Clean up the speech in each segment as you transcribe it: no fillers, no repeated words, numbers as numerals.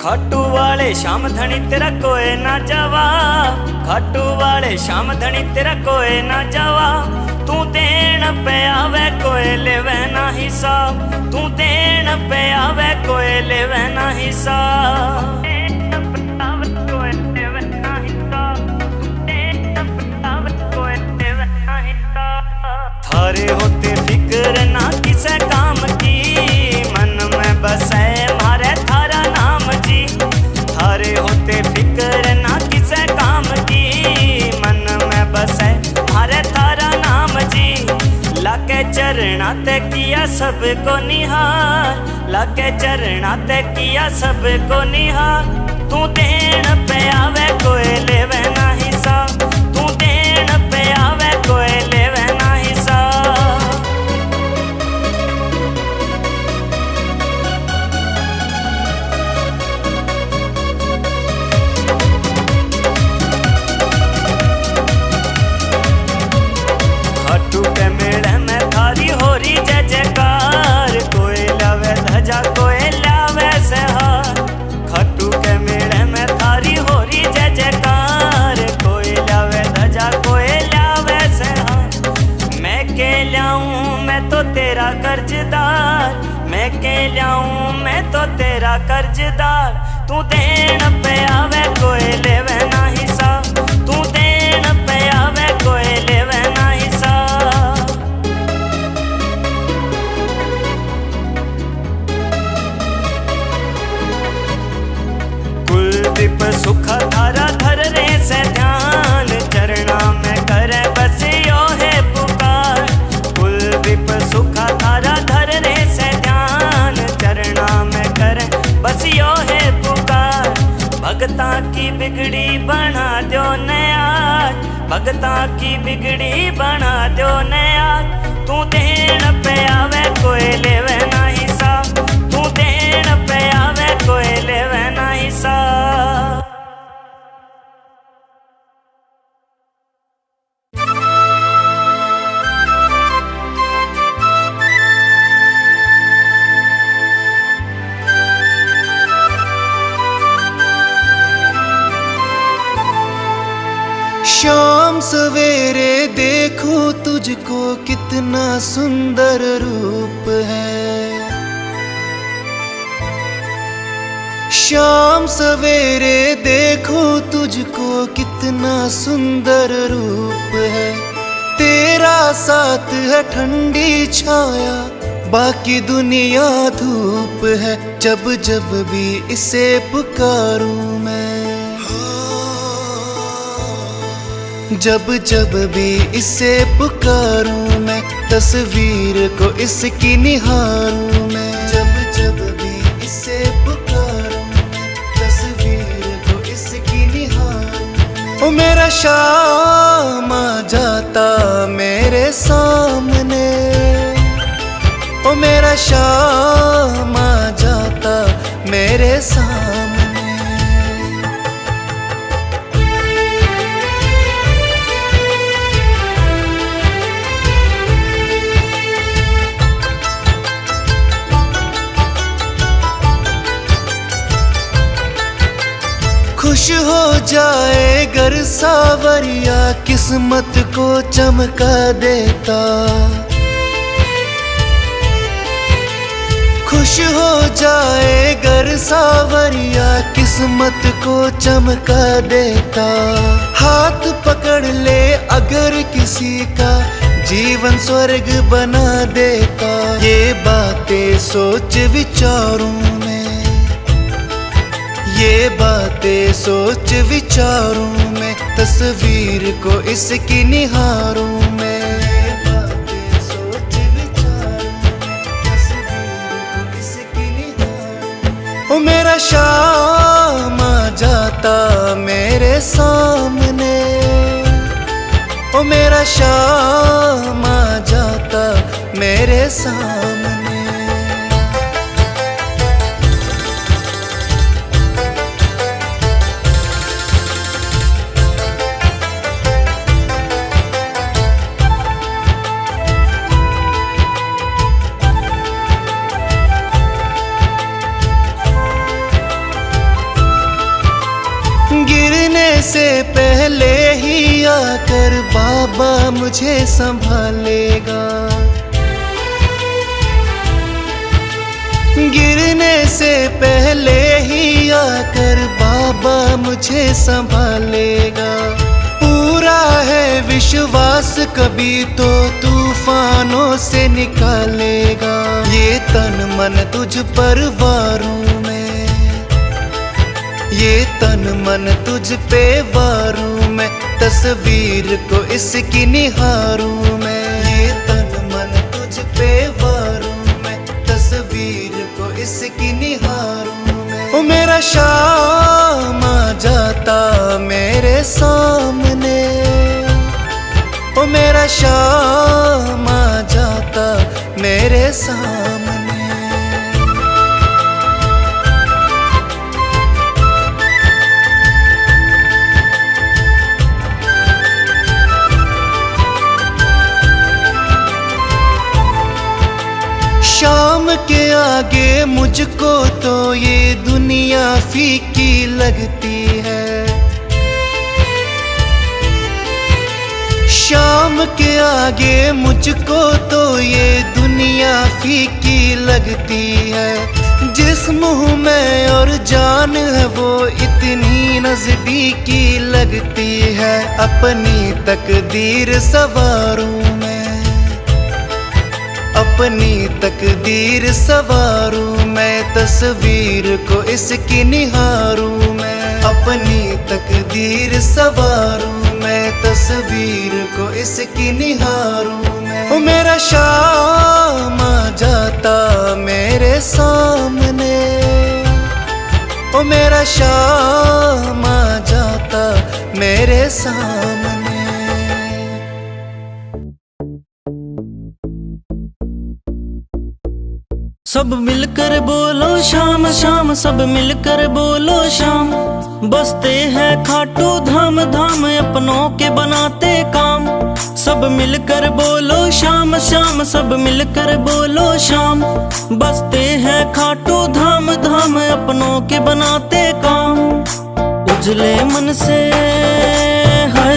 खाटू वाले श्याम धनी तेरा कोई ना जावा, खाटू वाले श्याम धनी तेरा कोई ना जावा। तू देन पे आवे कोई लेवे ना हिसाब, तू देन पे आवे कोई लेवे ना हिसाब। थारे होते फिक्र ना किसे काम की, मन में बसे मारे थारा नाम जी। थारे होते फिक्र ना किसे काम की, मन में बसे मारे थारा नाम जी। लाके चरणा ते किया सबको निहार, लाके चरणा ते किया सबको निहार। तू देन पे आवे कोई लेवे ना हिसाब, तू देन पे आवे कोई लेवे ना हिसाब। खाटू के मेले में थारी हो रही जय जयकार, कोई लावे ध्वजा कोई लावे सहार। खाटू के मेले में थारी हो रही जय जयकार, कोई लावे ध्वजा कोई लावे सहार। मैं के लाऊं मैं तो तेरा कर्जदार, मैं के लाऊं मैं तो तेरा कर्जदार। तू देन पे आवे कोई लेवे ना हिसाब, तू देन पे आवे कोई लेवे ना हिसाब। कुलदीप सुखा थारा धर रे से ध्यान, चरणा में करे बस यो है पुकार। कुलदीप सुखा थारा धर रे से ध्यान, चरणा में करे बस यो है पुकार। भगता की बिगड़ी बना दो नया, भगता की बिगड़ी बना दो नया। तू देन पे आवे कोई लेवे ना हिसाब, तू देन पे आवे कोई लेवे ना हिसाब। शाम सवेरे देखो तुझको कितना सुंदर रूप है। शाम सवेरे देखो तुझको कितना सुंदर रूप है। तेरा साथ है ठंडी छाया, बाकी दुनिया धूप है। जब जब भी इसे पुकारूं मैं, जब जब भी इसे पुकारूं मैं, तस्वीर को इसकी निहारूं मैं। जब जब भी इसे पुकारूं मैं, तस्वीर को इसकी निहारूं। ओ मेरा शाम आ जाता मेरे सामने, ओ मेरा शाम आ जाता मेरे सामने। खुश हो जाए गर सावरिया, किस्मत को चमका देता। खुश हो जाए गर सावरिया, किस्मत को चमका देता। हाथ पकड़ ले अगर किसी का, जीवन स्वर्ग बना देता। ये बातें सोच विचारूं मैं, ये बातें सोच विचारूं मैं, तस्वीर को इसकी निहारूं मैं। ये बातें सोच विचारूं मैं, तस्वीर को इसकी निहारूं। ओ मेरा शाम आ जाता मेरे सामने, ओ मेरा शाम आ जाता मेरे सामने। से पहले ही आकर बाबा मुझे संभालेगा, गिरने से पहले ही आकर बाबा मुझे संभालेगा। पूरा है विश्वास कभी तो तूफानों से निकालेगा। ये तन मन तुझ पर वारूं मैं, ये तन मन तुझ पे वारूं मैं, तस्वीर को इसकी निहारूं मैं। ये तन मन तुझ पे वारूं मैं, तस्वीर को इसकी निहारूं मैं। ओ मेरा शाम आ जाता मेरे सामने, ओ मेरा शाम आ जाता मेरे सामने। शाम के आगे मुझको तो ये दुनिया फीकी लगती है। शाम के आगे मुझको तो ये दुनिया फीकी लगती है। जिस मुंह में और जान है वो इतनी नजदीकी लगती है। अपनी तकदीर सवारूं मैं, अपनी तकदीर सवारूं मैं, तस्वीर को इसकी निहारूं मैं। अपनी तकदीर सवारूं मैं, तस्वीर को इसकी निहारूं मैं। ओ मेरा शाम आ जाता मेरे सामने, ओ मेरा शाम आ जाता मेरे सामने। सब मिलकर बोलो शाम शाम, सब मिलकर बोलो शाम। बसते हैं खाटू धाम धाम, अपनों के बनाते काम। सब मिलकर बोलो शाम शाम, सब मिलकर बोलो शाम। बसते हैं खाटू धाम धाम, अपनों के बनाते काम। उजले मन से है,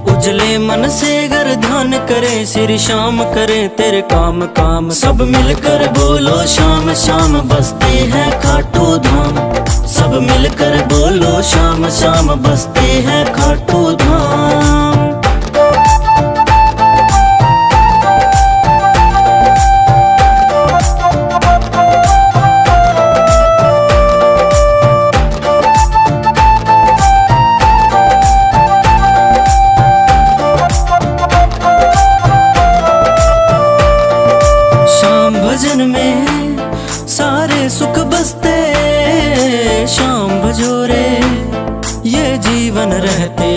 उजले मन से अगर ध्यान करे, सिर शाम करे तेरे काम काम। सब मिलकर बोलो शाम शाम, बसते हैं खाटू धाम। सब मिलकर बोलो शाम शाम, बसते हैं खाटू धाम। भजन में सारे सुख बसते, शाम भजोरे ये जीवन रहते।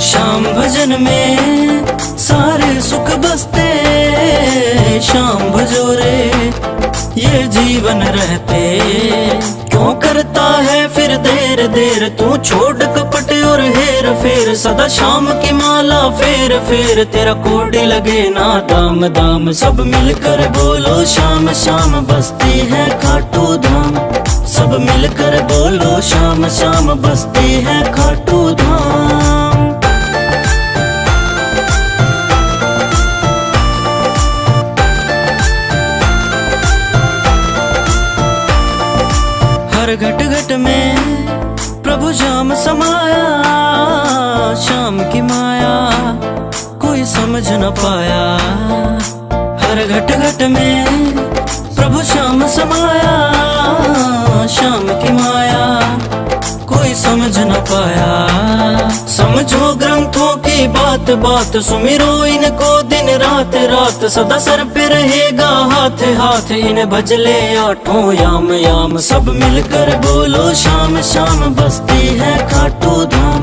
शाम भजन में सारे सुख बसते, शाम भजोरे ये जीवन रहते। क्यों करता है फिर देर देर, तू छोड़ कपट और हेर फेर। सदा शाम की माला फेर फेर, तेरा कोडी लगे ना दाम दाम। सब मिलकर बोलो शाम शाम, बसती है खाटू धाम। सब मिलकर बोलो शाम शाम, बसती है खाटू धाम। हर घट घट में प्रभु श्याम समाया, शाम की माया कोई समझ न पाया। हर घट घट में प्रभु श्याम समाया, शाम की माया कोई समझ न पाया। समझो ग्रंथों की बात बात, सुमिरो इनको दिन रात रात। सदा सर पे रहेगा हाथ हाथ, इन भजले आठों याम याम। सब मिलकर बोलो शाम शाम, बसती है खाटू धाम।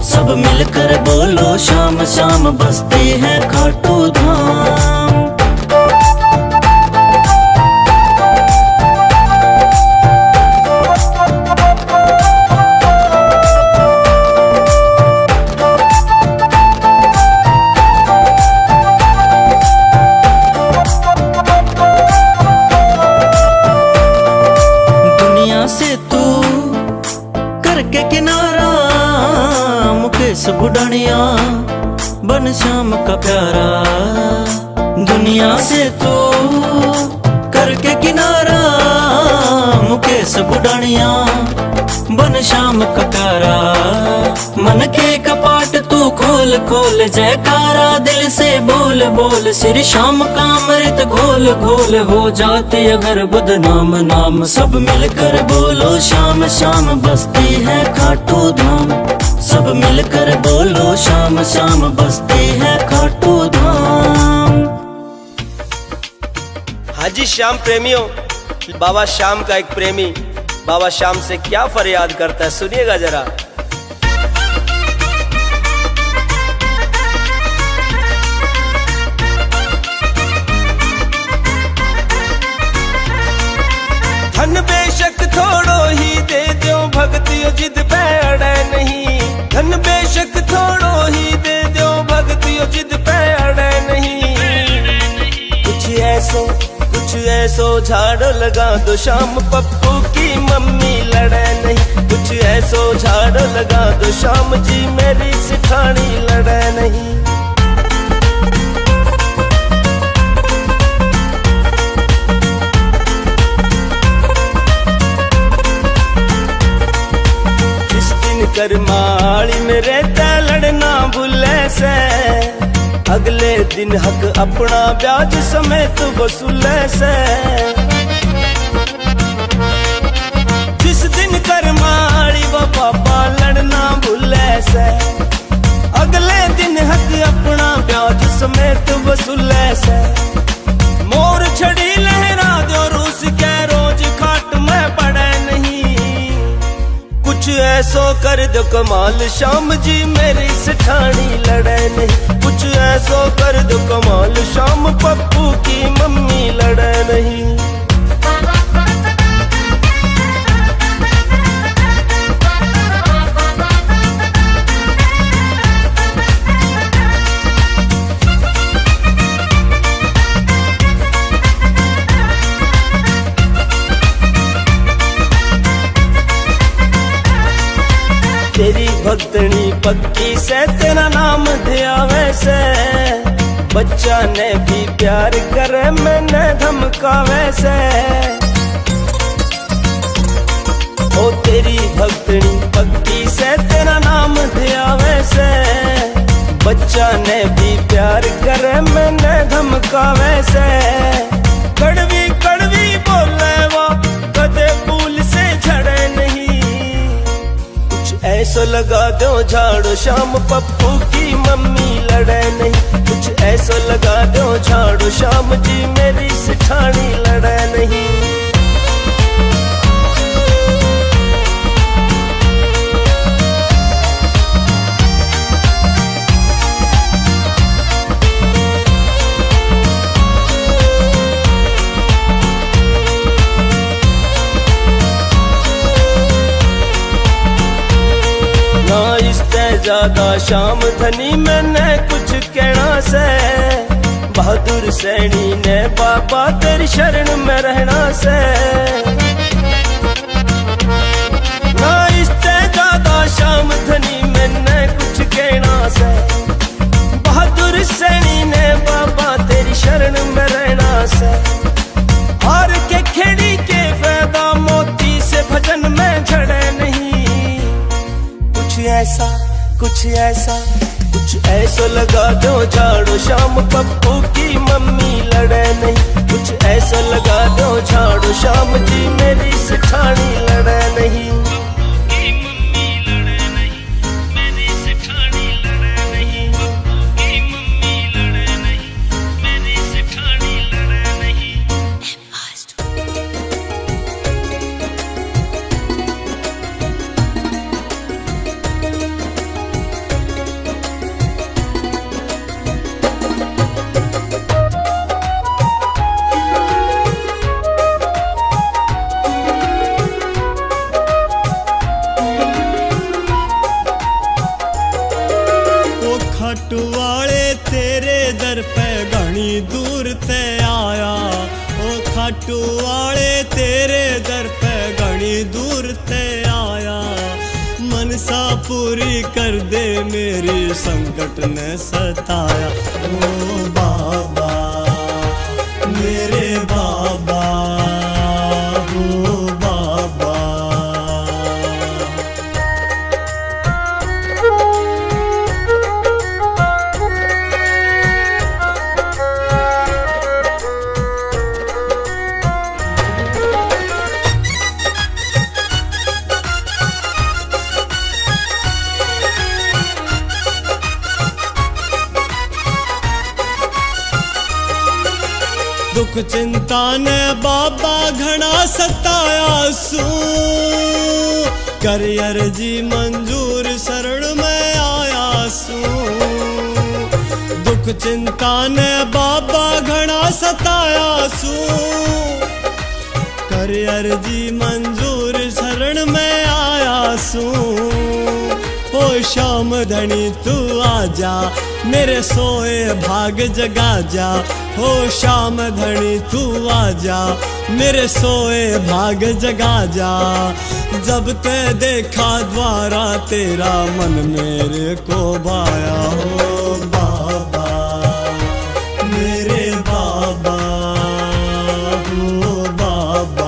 सब मिलकर बोलो शाम शाम, बसती है खाटू धाम। बुढ़निया बन श्याम का प्यारा। दुनिया से तू करके किनारा, मुकेश बुढ़निया बन श्याम का प्यारा। मन के कपाट तू खोल खोल, जयकारा दिल से बोल बोल। श्री श्याम का अमृत घोल घोल, हो जाते अगर बदनाम नाम। सब मिलकर बोलो श्याम श्याम, बसती है खाटू धाम। सब मिलकर बोलो श्याम श्याम, बसती है खाटू धाम। हाजी श्याम प्रेमियों, बाबा श्याम का एक प्रेमी बाबा श्याम से क्या फरियाद करता है, सुनिएगा जरा। धन बेशक थोड़ो ही दे दो, भक्तियों जिद पे अड़े नहीं। धन बेशक थोड़ो ही दे दो, भक्तियों जिद पे अड़े नहीं। कुछ ऐसो झाड़ो लगा दो, श्याम पप्पू की मम्मी लड़े नहीं। कुछ ऐसो झाड़ो लगा दो, श्याम जी मेरी सिठानी लड़े नहीं। करमाली मेरे ते लड़ना भूले से, अगले दिन हक अपना ब्याज समेत वसूले से। जिस दिन करमाली वो पापा लड़ना भूले से, अगले दिन हक अपना ब्याज समेत वसूले से। मोर छड़ी लहरा दो, रूस के रोज खाट में पड़े नहीं। कुछ ऐसो कर दो कमाल, श्याम जी मेरी सिठानी लड़े नहीं। कुछ ऐसो कर दो कमाल, श्याम पप्पू की मम्मी लड़े नहीं। तेरी भक्तनी पक्की से तेरा नाम दिया वैसे, बच्चा ने भी प्यार करे मैंने धमका वैसे। ओ तेरी भक्तनी पक्की से तेरा नाम दिया वैसे, बच्चा ने भी प्यार करे मैंने धमका वैसे। कड़वी कड़वी बोले वो कदे फूल से झड़े नहीं। ऐसो लगा दो झाड़ो, श्याम पप्पू की मम्मी लड़े नहीं। कुछ ऐसो लगा दो झाड़ो, श्याम जी मेरी सिठानी लड़े नहीं। ज्यादा श्याम धनी मैंने कुछ कहना से, बहादुर सैनी ने बाबा तेरी शरण में रहना से। ना इससे ज्यादा श्याम धनी मैंने कुछ कहना से, बहादुर सैनी ने बाबा तेरी शरण में रहना से। हार के खेड़ी के फायदा मोती से भजन में झड़े नहीं। कुछ ऐसा लगा दो झाड़ो, श्याम पप्पू की मम्मी लड़े नहीं। कुछ ऐसा लगा दो झाड़ो, श्याम जी मेरी सिठानी लड़े नहीं। पूरी कर दे मेरी संकट ने सताया। ओ बाबा मेरे बाबा, ओ बाबा। दुख चिंता ने बाबा घना सताया सू, कर अर्जी मंजूर शरण में आया सू। दुख चिंता ने बाबा घना सताया सू, कर अर्जी मंजूर शरण में आया सू। ओ श्याम धनी तू आजा, मेरे सोए भाग जगा जा। हो श्याम धनी तू आजा, मेरे सोए भाग जगा जा। जब ते देखा द्वारा तेरा मन मेरे को भाया। हो बाबा मेरे बाबा, हो बाबा।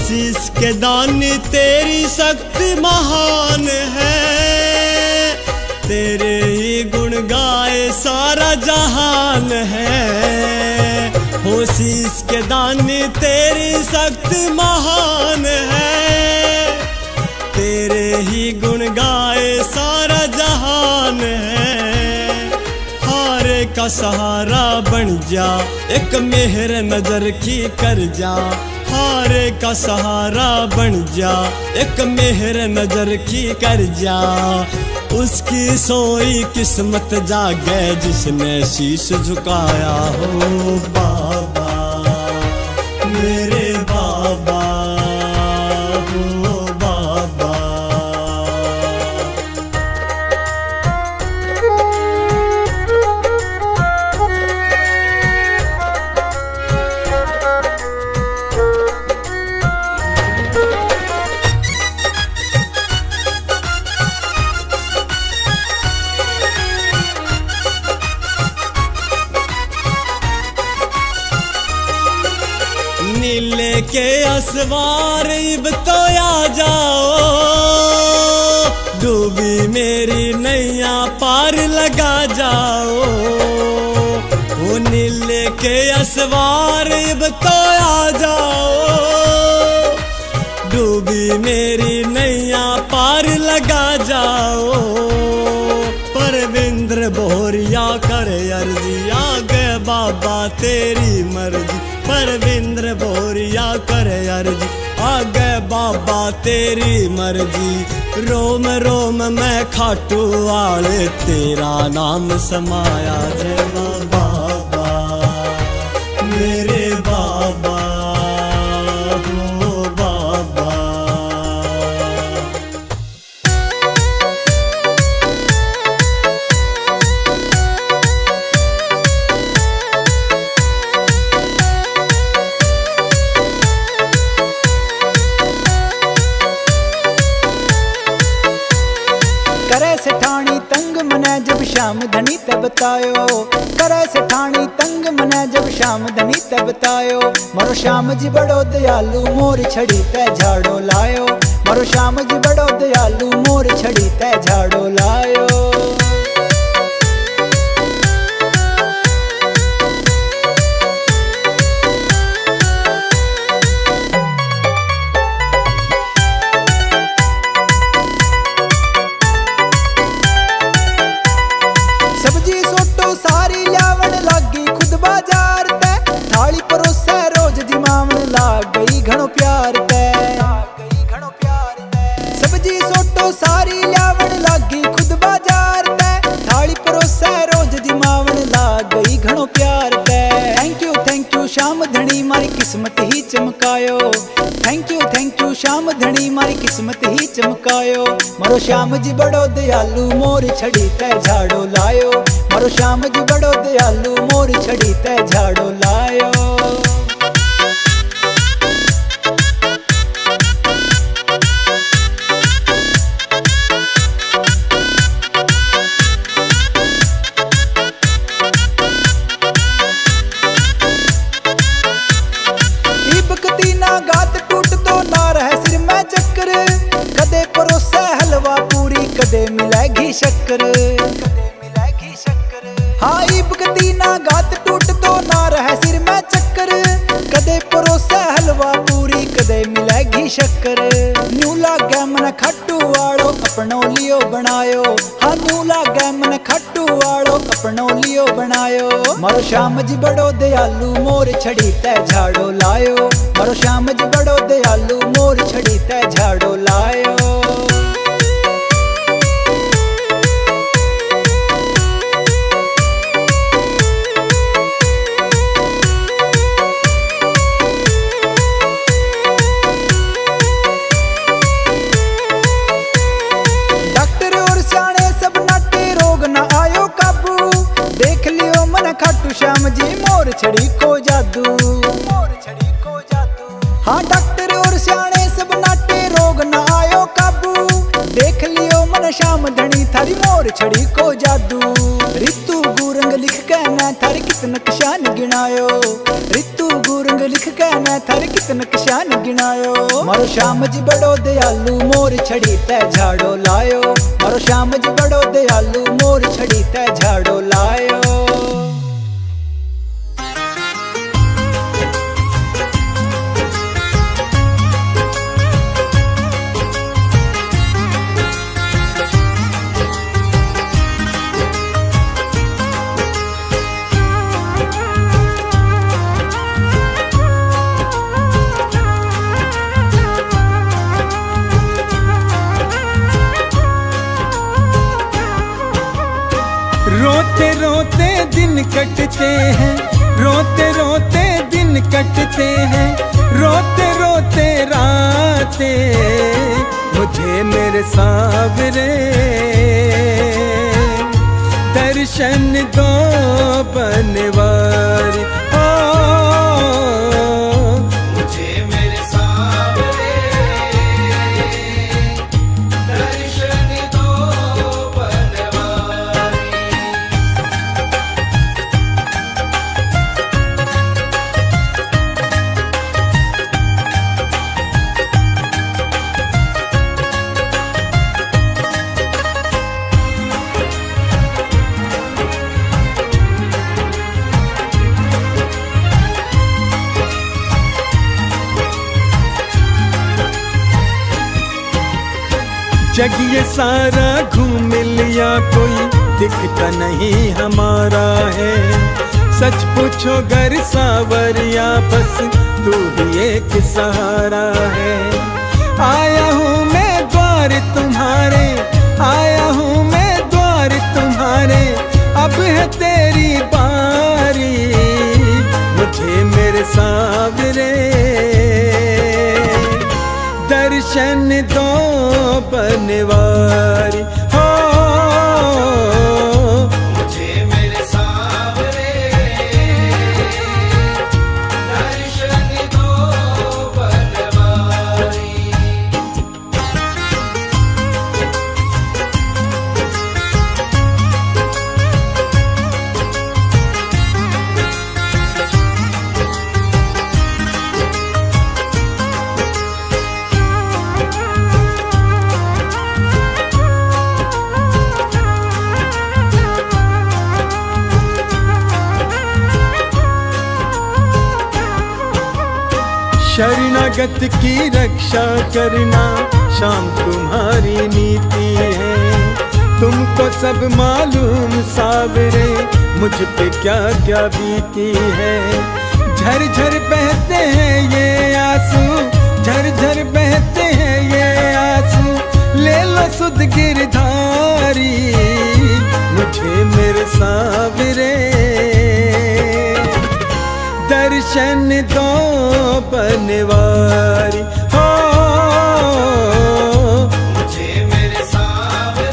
शीश के दानी तेरी शक्ति महान है, तेरे ही गुण गाए सारा जहान है। हो शीश के दानी तेरी शक्ति महान है, तेरे ही गुण गाए सारा जहान है। हारे का सहारा बन जा, एक मेहर नजर की कर जा। हारे का सहारा बन जा, एक मेहर नजर की कर जा। उसकी सोई किस्मत जागे जिसने शीश झुकाया। हो बाबा मेरे बाबा, हो बाबा। नीले के असवार इब तो आ जाओ, डूबी मेरी नैया पार लगा जाओ। वो नीले के असवार इब तो आ जाओ, डूबी मेरी नैया पार लगा जाओ। परविंद्र बोरिया कर अर्जी, आगे बाबा तेरी मर्जी। परविंद्र बोरिया कर अर्जी, आगे बाबा तेरी मर्जी। रोम रोम में खाटू वाले तेरा नाम समाया। जय बाबा मेरे बाबा, हो बाबा। करे सेठानी तंग मने जब श्याम धनी तब तायो। करे सेठानी तंग मने जब श्याम धनी तब तायो। मारो श्याम जी बड़ो दयालु, मोर छड़ी ते झाड़ो लायो। मारो श्याम जी बड़ो दयालु, मोर छड़ी ते झाड़ो लायो। सब्जी सोटो सारी ल्यावण लागी खुद बाजार ते। थाली परोसे रोज जिमावण लाग गई घणो प्यार ते। सब्जी सोटो सारी ल्यावण लागी खुद बाजार जी बड़ो दयालु मोर छड़ी तै झाड़ो लायो। मारो श्याम जी बड़ो दयालु मोर छड़ी तै झाड़ो लायो। गात टूट दो ना रह सिर में चक्कर, कदे परोसे हलवा पूरी कदे मिलेगी शक्कर, कदे मिलेगी शक्कर। हाँ ईबकती ना गात टूट दो ना रह सिर में चक्कर, कदे परोसे हलवा पूरी कदे मिलेगी शक्कर। न्यू लागे मन खट्टू वालो अपनो लियो बनायो। हाँ न्यू लागे मन खट्टू वालो अपनो लियो बनायो। मारो श्याम जी बड़ो दयालु मोर छड़ी तै झाड़ो लायो। मारो श्याम जी बड़ो दयालु मोर छड़ी तै झाड़ो लायो। डॉक्टर और सियाणे सब नाटे रोग न आयो काबू, देख लियो मन खाटू श्याम जी मोर छड़ी को जादू, मोर छड़ी को जादू। हाँ डॉक्टर और सियाणे सब नाटे रोग न आयो काबू, देख लियो मन श्याम धनी थारी मोर छड़ी को जादू। ऋतु गुरंग लिख के न थारी कितन किशान गिनायो, ऋतु गुरंग लिख के न थारी कितन किशान गिनायो। मारो श्याम जी बड़ो दयालु मोर छड़ी तै झाड़ो लायो। मारो श्याम जी बड़ो दयालु मोर छड़ी तै झाड़ो लायो। रोते रोते दिन कटते हैं, रोते रोते दिन कटते हैं, रोते रोते रातें मुझे मेरे सावरे दर्शन दो बनवारी। मुझे मेरे सावरे दर्शन दो बनवारी। जग ये सारा घूम लिया कोई दिखता नहीं हमारा है। सच पूछो गर सावरिया बस तू ही एक सहारा है। आया हूँ मैं द्वार तुम्हारे, आया हूँ मैं द्वार तुम्हारे, अब है तेरी बारी मुझे मेरे सावरे दर्शन दो बनवारी। हो मुझे मेरे सावरे दर्शन दो बनवारी। शरणागत की रक्षा करना शाम तुम्हारी नीति है। तुमको सब मालूम सावरे मुझ पे क्या क्या बीती है। झरझर बहते हैं ये आंसू, झरझर बहते हैं ये आंसू, ले लो सुध गिरधारी मुझे मेरे सावरे दर्शन दो बनवारी। हो मुझे मेरे सावरे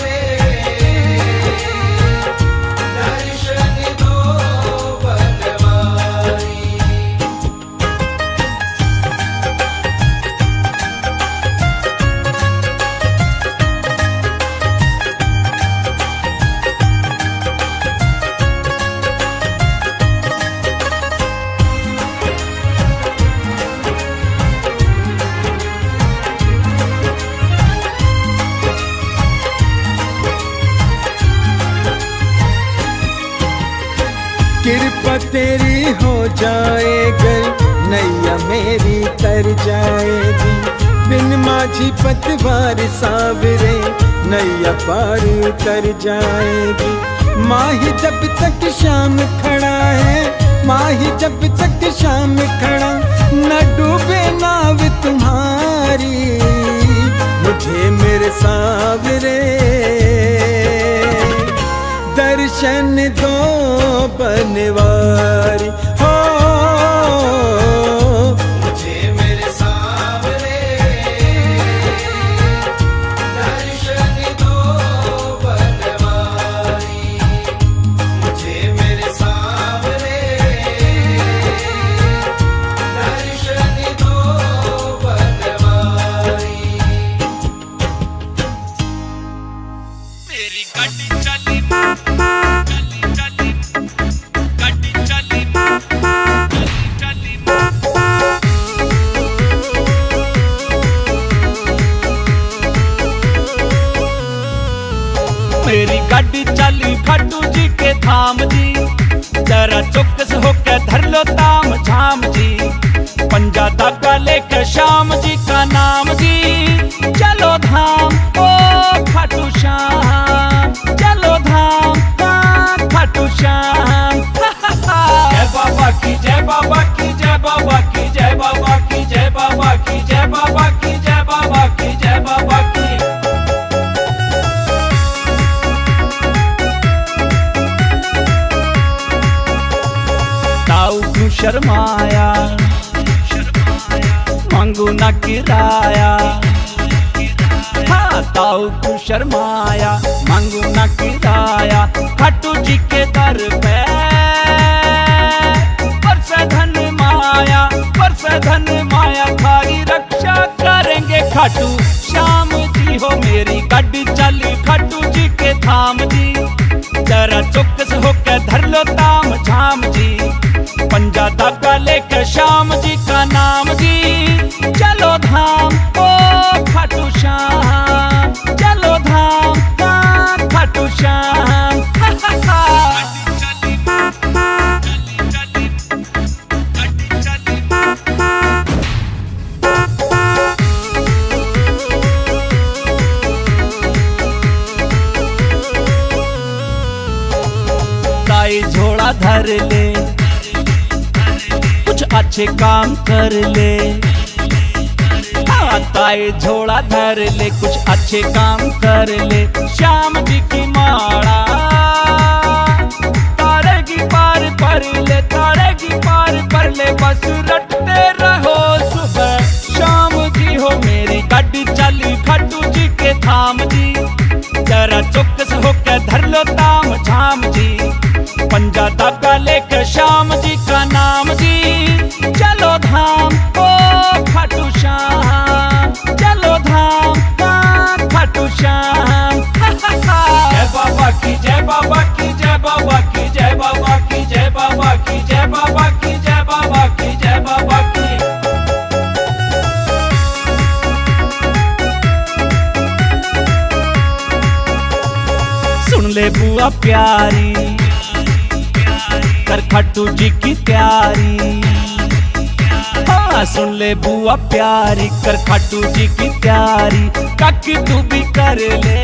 कृपा तेरी हो जाए गर नैया मेरी तर जाएगी। बिन माझी पतवार सावरे नैया पार उतर जाएगी। माही जब तक शाम खड़ा है, माही जब तक शाम खड़ा, न डूबे नाव तुम्हारी। मुझे मेरे सावरे दर्शन दो बनवारी हो। मुझे मेरे सावरे दर्शन दो बनवारी। मुझे मेरे सावरे दर्शन दो बनवारी। मेरी गाड़ी चली मेरी गाड़ी चली खाटू जी के धाम जी। जरा चौकस होके धर लो ताम झाम जी। पंजा धागा लेके श्याम जी का नाम जी। चलो धाम ओ खाटू श्याम, चलो धाम खाटू श्याम। जय बाबा की जय बाबा की जय बाबा की जय बाबा की जय बाबा की जय बाबा की जय बाबा की जय बाबा की। ताऊ क्यों शर्माया, मांगू ना किराया। हाँ ताऊ क्यों शर्माया, मांगू ना किराया। खाटू जी के दर पे बरसे धन माया, बरसे धन माया। थारी रक्षा करेंगे खाटू श्याम जी हो। मेरी गाड़ी चली खाटू जी के धाम जी। जरा चौकस होके धर लो ताम झाम जी। पंजा धागा लेके श्याम जी का नाम जी। चलो धाम ओ खाटू श्याम, चलो धाम खाटू श्याम। ताई झोला धर ले, कुछ अच्छे काम कर ले। हाँ ताई झोला धर ले, कुछ अच्छे काम कर ले। श्याम जी की माला तारे की पार पर ले, तारे की पार पर ले। बस रटते रहो सुबह शाम जी हो। मेरी गाड़ी चली खाटू जी के धाम जी। जरा चौकस होके धर लो ताम झाम जी। पंजा धागा लेकर श्याम जी का नाम जी। चलो धाम ओ खाटू श्याम, चलो धाम खाटू श्याम। जय बाबा की जय बाबा की जय बाबा की जय बाबा की जय बाबा की जय बाबा की जय बाबा की जय बाबा की। सुन ले बुआ प्यारी, कर खाटू जी की तैयारी। हाँ सुन ले बुआ प्यारी, कर खाटू जी की तैयारी। काकी तू भी कर ले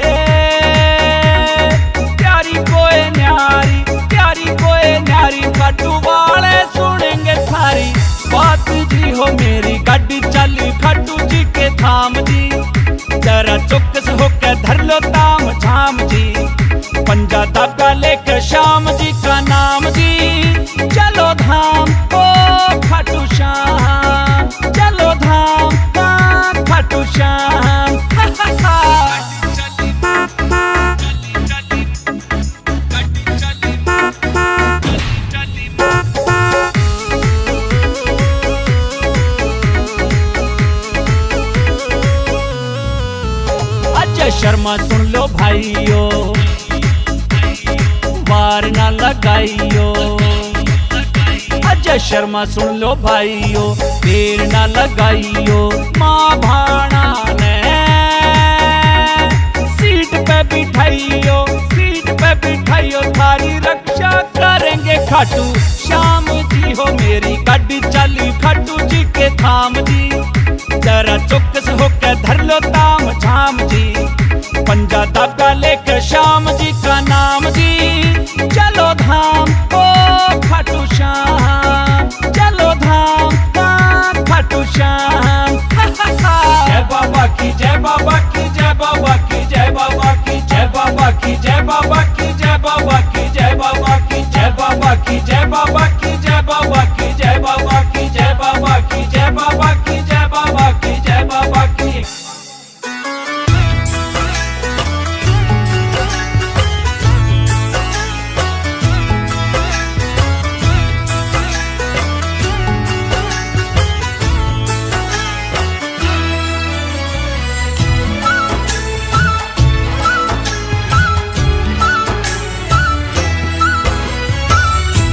प्यारी कोई न्यारी, प्यारी कोई न्यारी। खाटू वाले सुनेंगे थारी बात जी हो। मेरी गाड़ी चली खाटू जी के धाम जी। जरा चौकस होके धर लो ताम झाम जी। पंजा धागा लेकर श्याम जी का नाम जी। चलो धाम ओ खाटू श्याम, चलो धाम खाटू श्याम। अजय शर्मा सुन लो भाइयों, वार ना लगाइयो। अजय शर्मा सुन लो भाइयों, देर ना लगाइयो। माँ भाणा ने सीट पे बिठाइयो, सीट पे बिठाइयो। थारी रक्षा करेंगे खाटू श्याम जी हो मेरी गाड़ी चली खाटू जी के धाम जी। जरा चौकस होकर धर लो ताम झाम जी, पंजा धागा लेकर श्याम जी का नाम जी। चलो धाम ओ खाटू श्याम, चलो धाम खाटू श्याम। जय बाबा की जय बाबा की जय बाबा की जय बाबा की जय बाबा की जय बाबा की जय बाबा की जय बाबा की जय बाबा की जय बाबा की जय बाबा की जय बाबा की जय बाबा की जय बाबा की जय बाबा की जय बाबा की।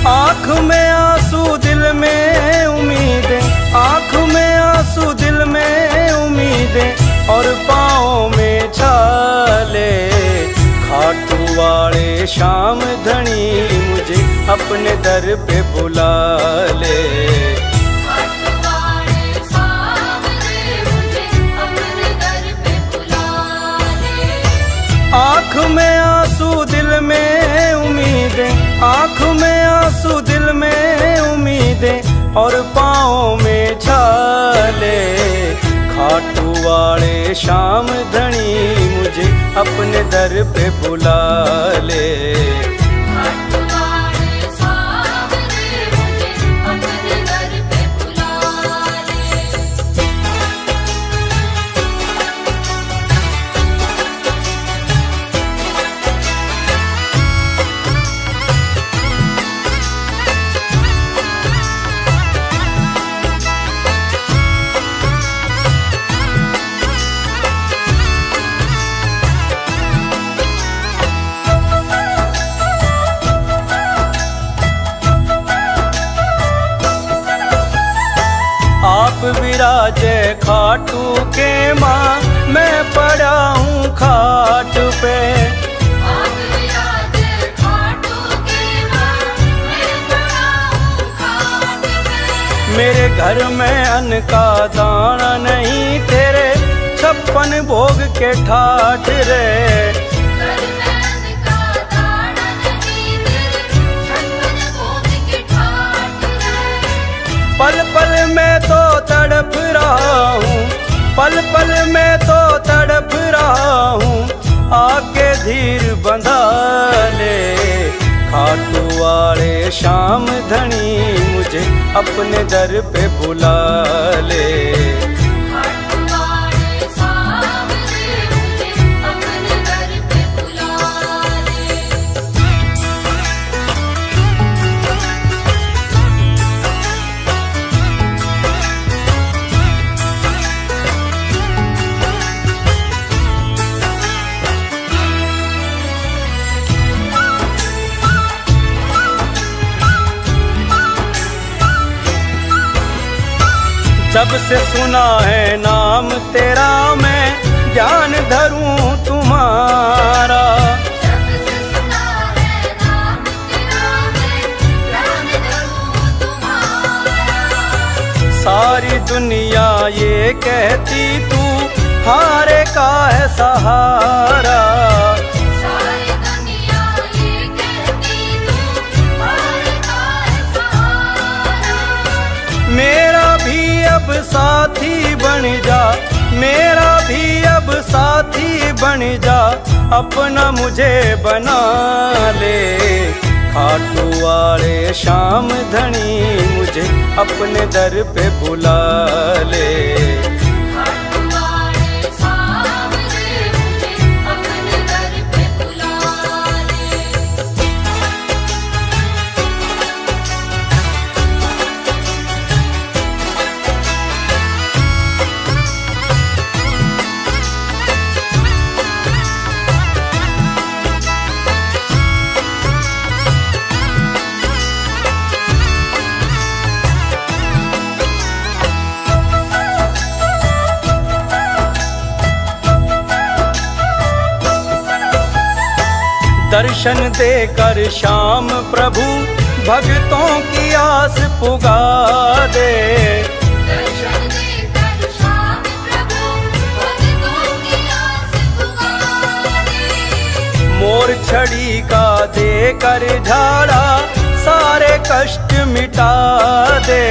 आँख में आंसू दिल में उम्मीदें, आँख में आंसू दिल में उम्मीदें और पाँव में छाले। खाटू वाले श्याम धनी मुझे अपने दर पे बुला ले। आँख में आंसू दिल में उम्मीदें, आँख में आंसू दिल में उम्मीदें और पाँव में छाले। खाटू वाले श्याम धनी मुझे अपने दर पे बुला ले। आप विराजे खाटू के माँ, मैं पड़ा हूँ खाट पे। आप विराजे खाटू के माँ, मैं पड़ा हूँ खाट पे। मेरे घर में अन्न का दाना नहीं, तेरे 56 भोग के ठाठ रे। पल पल में तो तड़प रहा हूँ, पल पल में तो तड़प रहा हूँ, आके धीर बंधा ले। खाटू वाले श्याम धनी मुझे अपने दर पे बुला ले। जब से सुना है नाम तेरा, मैं ध्यान धरूं तुम्हारा। जब से सुना है नाम तेरा, मैं ध्यान धरूं तुम्हारा। सारी दुनिया ये कहती तू हारे का है सहारा। सारी दुनिया ये कहती तू हारे का है सहारा। मेरा भी अब साथी बन जा, मेरा भी अब साथी बन जा, अपना मुझे बना ले। खाटू वाले श्याम धनी मुझे अपने दर पे बुला ले। दर्शन देकर श्याम प्रभु भक्तों की आस पुगा दे। दर्शन देकर श्याम प्रभु भक्तों की आस पुगा दे। मोर छड़ी का देकर झाड़ा सारे कष्ट मिटा दे।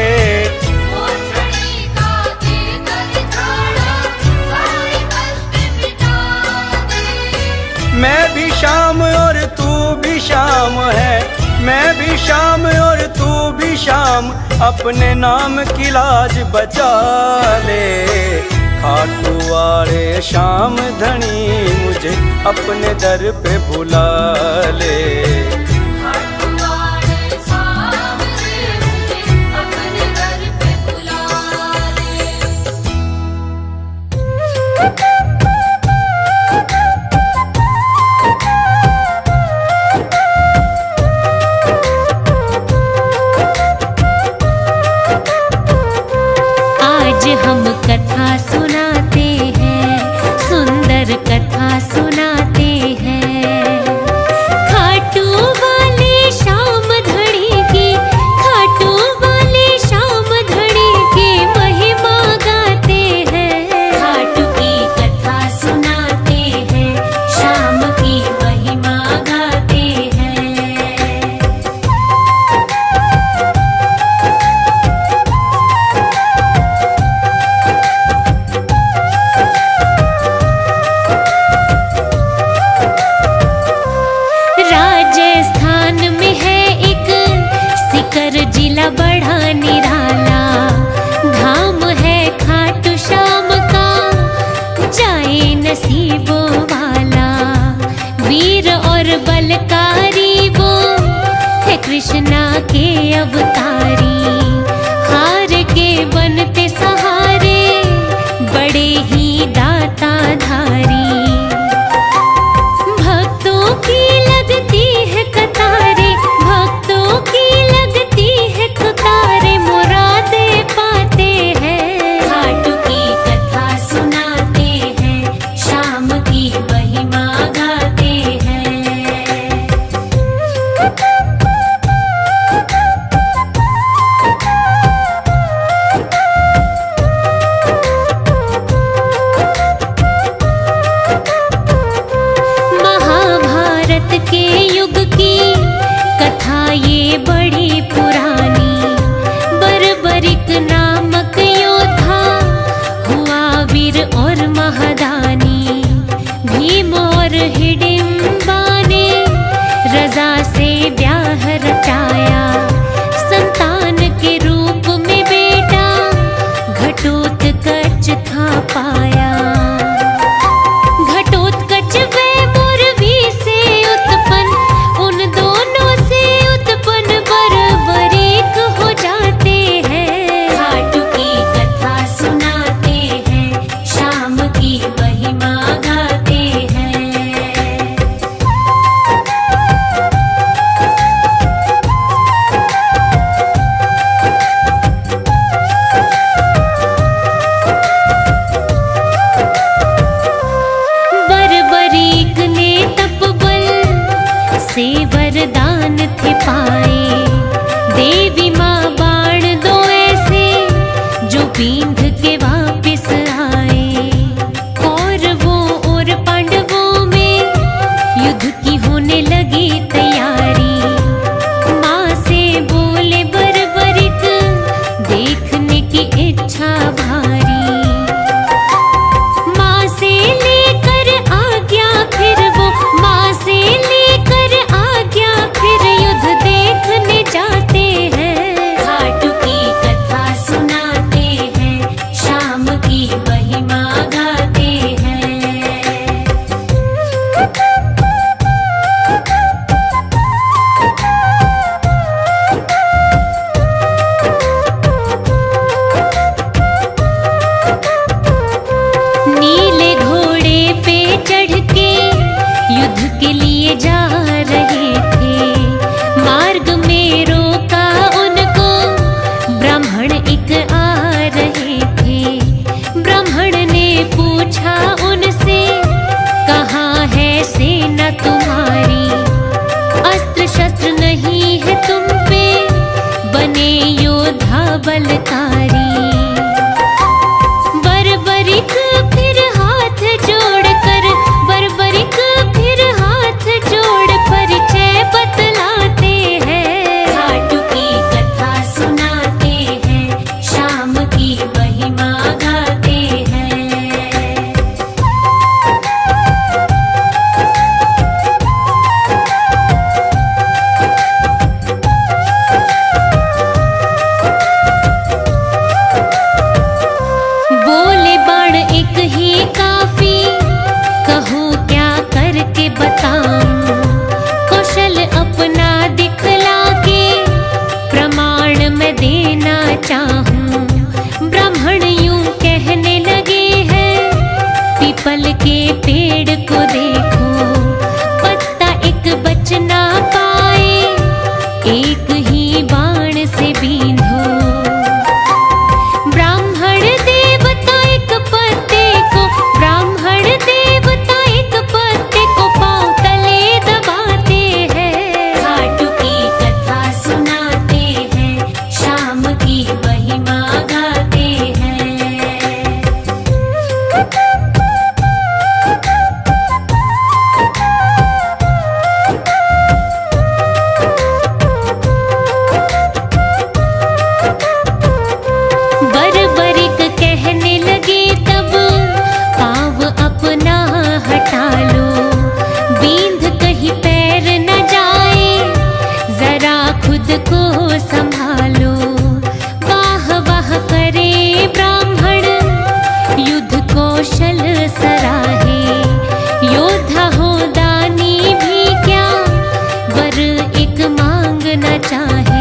मोर छड़ी का देकर झाड़ा सारे कष्ट मिटा दे। मैं भी शाम और तू भी शाम है, मैं भी शाम और तू भी शाम, अपने नाम की लाज बचा ले। खाटू वाले श्याम धनी मुझे अपने दर पे बुला ले। हमारे सामने मुझे अपने दर पे बुला ले। आज हम कथा सुनाते हैं, सुंदर कथा सुनाते हैं। खाटू वाले श्याम धनी की, खाटू वाले श्याम धनी की महिमा गाते हैं। खाटू की कथा सुनाते हैं, श्याम की महिमा गाते हैं। राजस्थान में है एक सीकर जिला बड़ा निराला, धाम है खाटू श्याम का जाए नसीबों वाला। वीर और बलकारी वो है कृष्णा के अवतारी, हार के बनते सहारे बड़े ही दाता धारी। भक्तों की लगती है कतारे, भक्तों की लगती है कतारे, मुरादे पाते हैं। खाटू की कथा सुनाते हैं, श्याम की महिमा गाते हैं। महाभारत के युग की कथा ये बड़ी पुरानी। बर्बरिक नामक योद्धा हुआ वीर और महादानी। भीम और हिडिंबा ने रजा से ब्याह रचाया, संतान के रूप में बेटा घटोत्कच था पाया। घटोत्कच वे मोरवी से उत्पन्न, उन दोनों से उत्पन्न बर्बरीक हो जाते हैं। खाटू की कथा सुनाते हैं, श्याम की महिमा गाते हैं। बर्बरीक ने तपबल से वरदान थे पाए। देवी माँ बाण दो ऐसे जो बींध के वापिस आए। कौरवों और पांडवों में युद्ध की होने लगी तैयारी। माँ से बोले बर्बरिक देखने की इच्छा भारी। माँ से लेकर आज्ञा फिर वो, माँ से लेकर आज्ञा फिर युद्ध देखने जाते हैं। खाटू की कथा सुनाते हैं, के पेड़ को देखो, पत्ता एक बच ना पाए, एक ही बाण से बींधो। ब्राह्मण देवता एक पत्ते को, ब्राह्मण देवता एक पत्ते को पांव तले दबाते हैं। खाटू की कथा सुनाते हैं, शाम की महिमा गाते हैं। बरबरिक कहने लगे तब, पाँव अपना हटा लो, बींध कहीं पैर न जाए, जरा खुद को संभालो। वाह वाह करे ब्राह्मण, युद्ध कौशल सराहे, योद्धा हो दानी भी क्या, वर एक मांग न चाहे।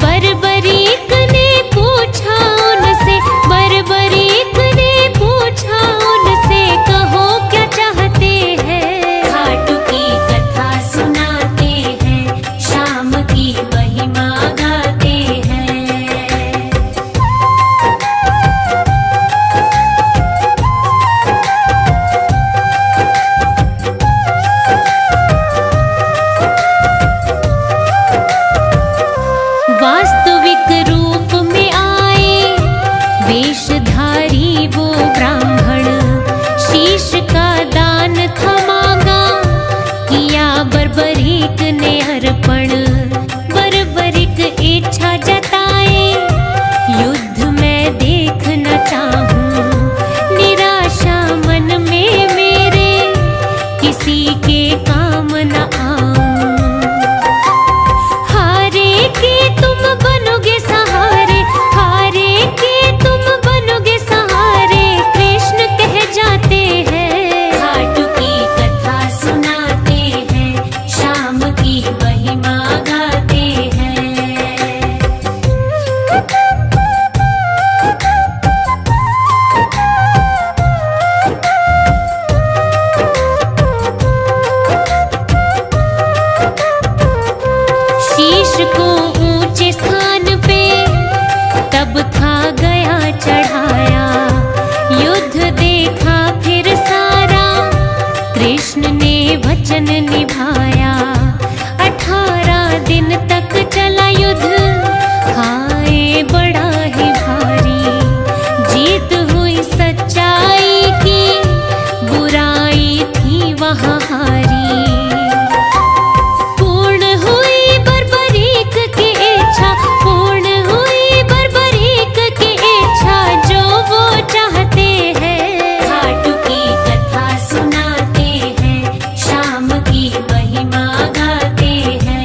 बरबरीक ने पूछा उनसे, बरबरीक ने पूछा उनसे, कहो क्या चाहते हैं। खाटू की कथा सुनाते हैं, शाम की महिमा गाते हैं। वास्तविक रूप में आए, वेशधारी वो ब्राह्मण, शीश का दान था मांगा, किया बरबरीक ने अर्पण। बरबरीक इच्छा जताए, युद्ध में देखना चाहूं, निराशा मन में मेरे, किसी के काम न आऊं। हारे के तुम बनोगे सहारे, हारे के तुम बनोगे सहारे, कृष्ण कह जाते हैं। खाटू की कथा सुनाते हैं, शाम की महिमा गाते हैं। शीश को ऊंचे स्थान पे तब था गया चढ़ाया, युद्ध देखा फिर सारा, कृष्ण ने वचन निभाया। 18 दिन तक चला युद्ध, हाय बड़ा ही भारी, जीत हुई सच्चाई की, बुराई थी वहाँ हारी। पूर्ण हुई बरबरीक की इच्छा, पूर्ण हुई बरबरीक की इच्छा, जो वो चाहते हैं। खाटू की कथा सुनाते हैं, शाम की महिमा गाते हैं।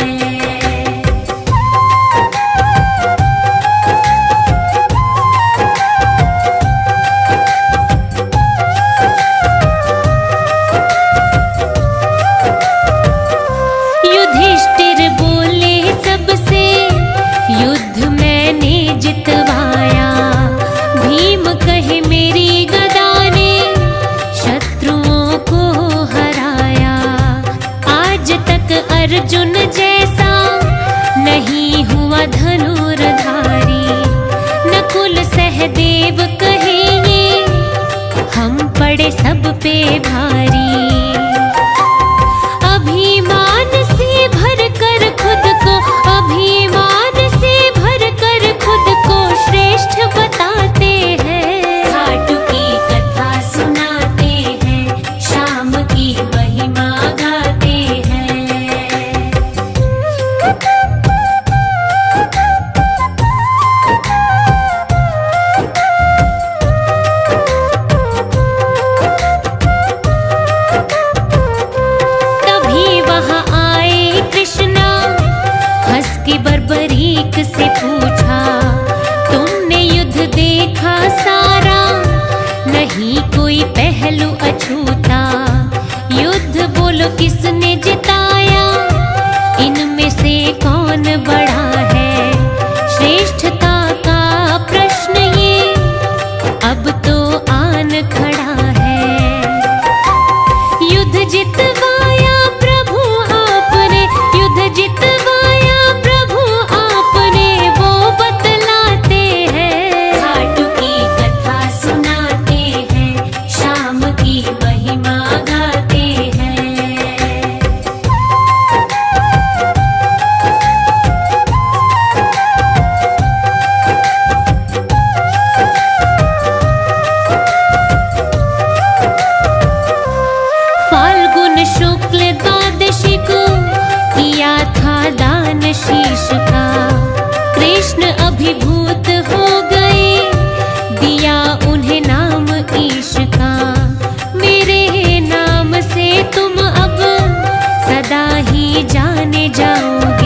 युधिष्ठिर बोले सबसे, युद्ध मैंने जितवाया, भीम कहे मेरी गदा ने, शत्रुओं को हराया। आज तक अर्जुन जैसा नहीं हुआ धनुर्धारी, नकुल सहदेव कहेंगे, हम पड़े सब पे भारी। अभिमान से भर कर खुद को, अभिमान से भर कर खुद को श्रेष्ठ बताते हैं। खाटू की कथा सुनाते हैं, शाम की महिमा गाते हैं। जितवाया प्रभु आपने वो बतलाते हैं। खाटू की कथा सुनाते हैं, शाम की महिमा गाते हैं। फाल्गुन शुक्ल द्वादशी को किया था दान शीश का। कृष्ण अभिभूत हो गए, दिया उन्हें नाम ईश का। मेरे नाम से तुम अब सदा ही जाने जाओगे।